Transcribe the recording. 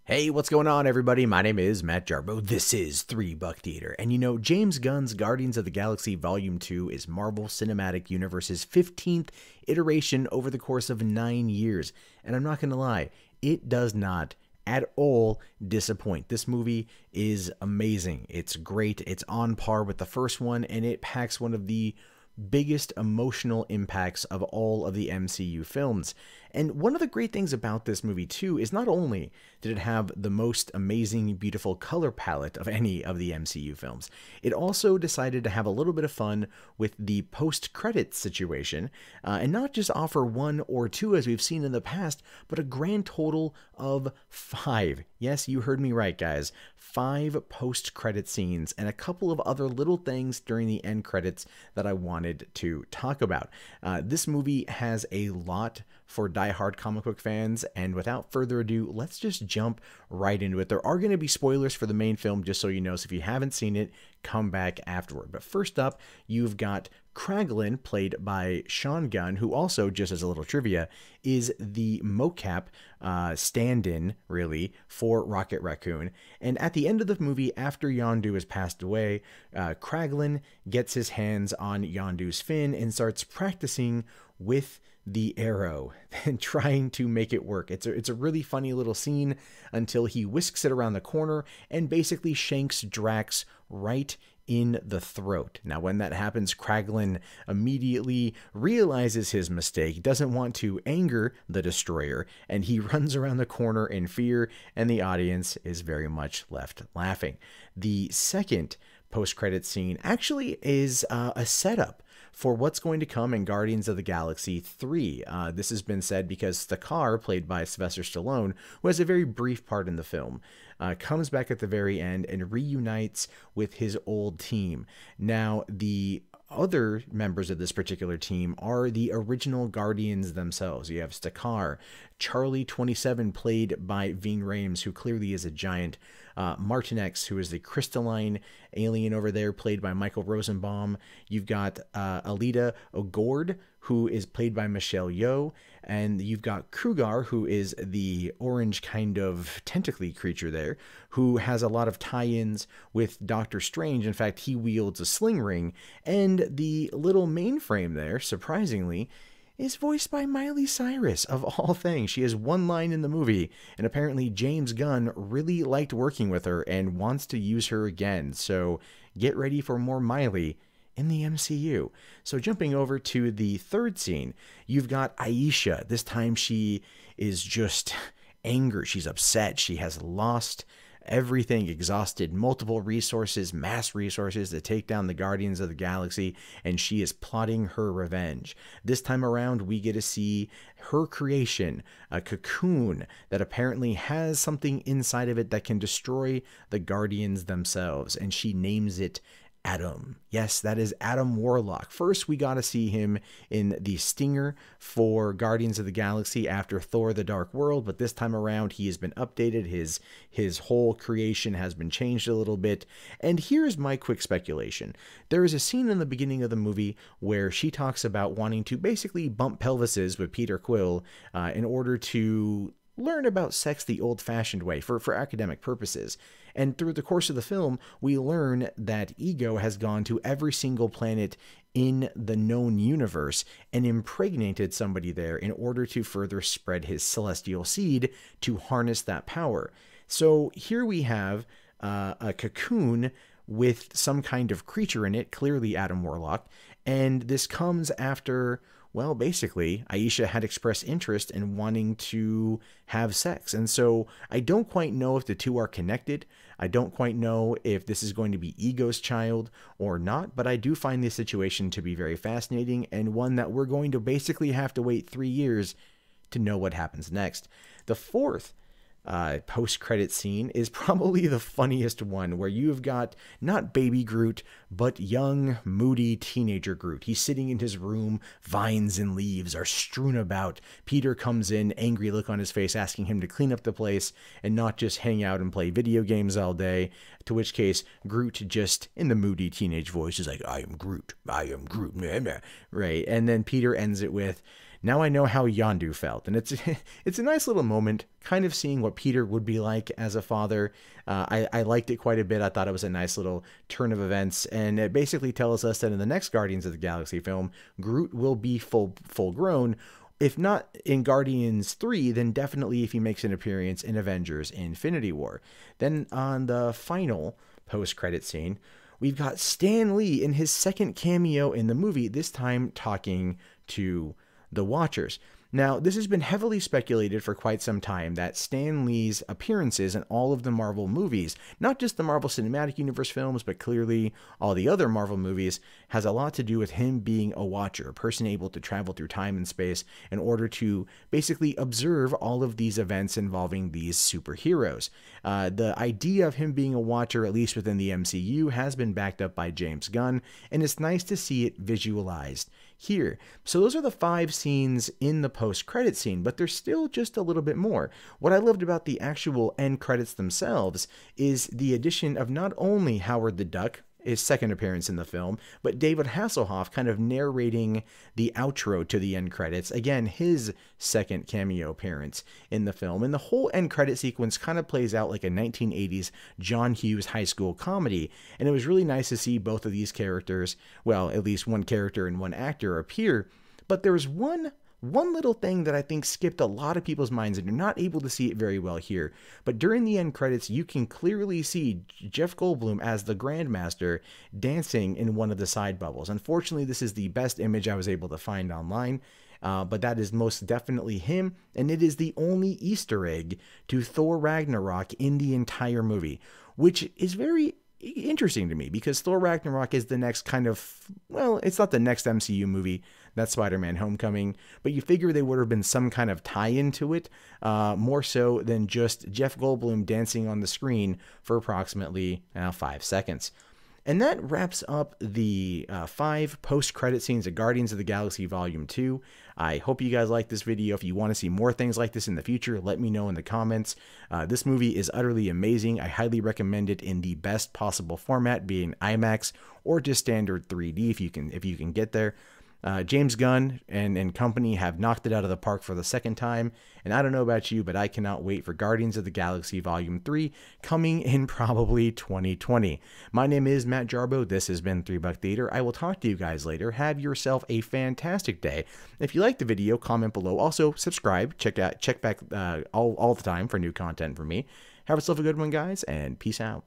Hey, what's going on, everybody? My name is Matt Jarbo. This is 3 Buck Theater. And you know, James Gunn's Guardians of the Galaxy Volume 2 is Marvel Cinematic Universe's 15th iteration over the course of 9 years. And I'm not going to lie, it does not at all disappoint. This movie is amazing. It's great. It's on par with the first one, and it packs one of the biggest emotional impacts of all of the MCU films. And one of the great things about this movie, too, is not only did it have the most amazing, beautiful color palette of any of the MCU films, it also decided to have a little bit of fun with the post-credits situation, and not just offer one or two as we've seen in the past, but a grand total of 5. Yes, you heard me right, guys. 5 post-credit scenes and a couple of other little things during the end credits that I wanted to talk about. This movie has a lot for die-hard comic book fans, and without further ado, let's just jump right into it. There are going to be spoilers for the main film, just so you know, so if you haven't seen it, come back afterward. But first up, you've got Kraglin, played by Sean Gunn, who also, just as a little trivia, is the mocap stand-in, really, for Rocket Raccoon. And at the end of the movie, after Yondu has passed away, Kraglin gets his hands on Yondu's fin and starts practicing with the arrow and trying to make it work. It's a really funny little scene until he whisks it around the corner and basically shanks Drax right in the throat. Now, when that happens, Kraglin immediately realizes his mistake, doesn't want to anger the Destroyer, and he runs around the corner in fear, and the audience is very much left laughing. The second post-credit scene actually is a setup for what's going to come in Guardians of the Galaxy 3. This has been said because THOR, played by Sylvester Stallone, who has a very brief part in the film, comes back at the very end and reunites with his old team. Now, the other members of this particular team are the original Guardians themselves. You have Stakar, Charlie 27, played by Ving Rhames, who clearly is a giant, Martinex, who is the crystalline alien over there, played by Michael Rosenbaum. You've got Alita O'Gord, who is played by Michelle Yeoh, and you've got Krugar, who is the orange kind of tentacly creature there, who has a lot of tie-ins with Doctor Strange. In fact, he wields a sling ring, and the little mainframe there, surprisingly, is voiced by Miley Cyrus, of all things. She has one line in the movie, and apparently James Gunn really liked working with her and wants to use her again. So get ready for more Miley in the MCU. So jumping over to the third scene, you've got Aisha. This time she is just angry. She's upset. She has lost everything, exhausted multiple resources, mass resources, to take down the Guardians of the Galaxy, and she is plotting her revenge. This time around, we get to see her creation, a cocoon that apparently has something inside of it that can destroy the Guardians themselves, and she names it Adam. Yes, that is Adam Warlock. First, we got to see him in the stinger for Guardians of the Galaxy after Thor: The Dark World, but this time around he has been updated. His whole creation has been changed a little bit. And here's my quick speculation. There is a scene in the beginning of the movie where she talks about wanting to basically bump pelvises with Peter Quill in order to learn about sex the old-fashioned way for academic purposes. And through the course of the film, we learn that Ego has gone to every single planet in the known universe and impregnated somebody there in order to further spread his celestial seed to harness that power. So here we have a cocoon with some kind of creature in it, clearly Adam Warlock, and this comes after, well, basically, Aisha had expressed interest in wanting to have sex. And so I don't quite know if the two are connected. I don't quite know if this is going to be Ego's child or not, but I do find this situation to be very fascinating, and one that we're going to basically have to wait 3 years to know what happens next. The fourth post-credit scene is probably the funniest one, where you've got not baby Groot, but young, moody teenager Groot. He's sitting in his room, vines and leaves are strewn about. Peter comes in, angry look on his face, asking him to clean up the place and not just hang out and play video games all day, to which case Groot, just in the moody teenage voice, is like, I am Groot, right? And then Peter ends it with, Now I know how Yondu felt. And it's it's a nice little moment, kind of seeing what Peter would be like as a father. I liked it quite a bit. I thought it was a nice little turn of events. And it basically tells us that in the next Guardians of the Galaxy film, Groot will be full grown. If not in Guardians 3, then definitely if he makes an appearance in Avengers Infinity War. Then on the final post-credit scene, we've got Stan Lee in his second cameo in the movie, this time talking to the Watchers. Now, this has been heavily speculated for quite some time that Stan Lee's appearances in all of the Marvel movies, not just the Marvel Cinematic Universe films, but clearly all the other Marvel movies, has a lot to do with him being a Watcher, a person able to travel through time and space in order to basically observe all of these events involving these superheroes. The idea of him being a Watcher, at least within the MCU, has been backed up by James Gunn, and it's nice to see it visualized here. So those are the 5 scenes in the post-credit scene, but there's still just a little bit more. What I loved about the actual end credits themselves is the addition of not only Howard the Duck, his second appearance in the film, but David Hasselhoff kind of narrating the outro to the end credits. Again, his second cameo appearance in the film. And the whole end credit sequence kind of plays out like a 1980s John Hughes high school comedy. And it was really nice to see both of these characters, well, at least one character and one actor appear. But there was one little thing that I think skipped a lot of people's minds, and you're not able to see it very well here. But during the end credits, you can clearly see Jeff Goldblum as the Grandmaster dancing in one of the side bubbles. Unfortunately, this is the best image I was able to find online, but that is most definitely him, and it is the only Easter egg to Thor Ragnarok in the entire movie, which is very interesting to me because Thor Ragnarok is the next kind of, well, it's not the next MCU movie, that's Spider-Man Homecoming, but you figure there would have been some kind of tie-in to it, more so than just Jeff Goldblum dancing on the screen for approximately 5 seconds. And that wraps up the 5 post-credit scenes of Guardians of the Galaxy Volume 2. I hope you guys like this video. If you want to see more things like this in the future, let me know in the comments. This movie is utterly amazing. I highly recommend it in the best possible format, being IMAX or just standard 3D if you can get there. James Gunn and company have knocked it out of the park for the second time, and I don't know about you, but I cannot wait for Guardians of the Galaxy Volume 3 coming in probably 2020. My name is Matt Jarbo. This has been 3 Buck Theater. I will talk to you guys later. Have yourself a fantastic day. If you liked the video, comment below. Also, subscribe. Check back all the time for new content from me. Have yourself a good one, guys, and peace out.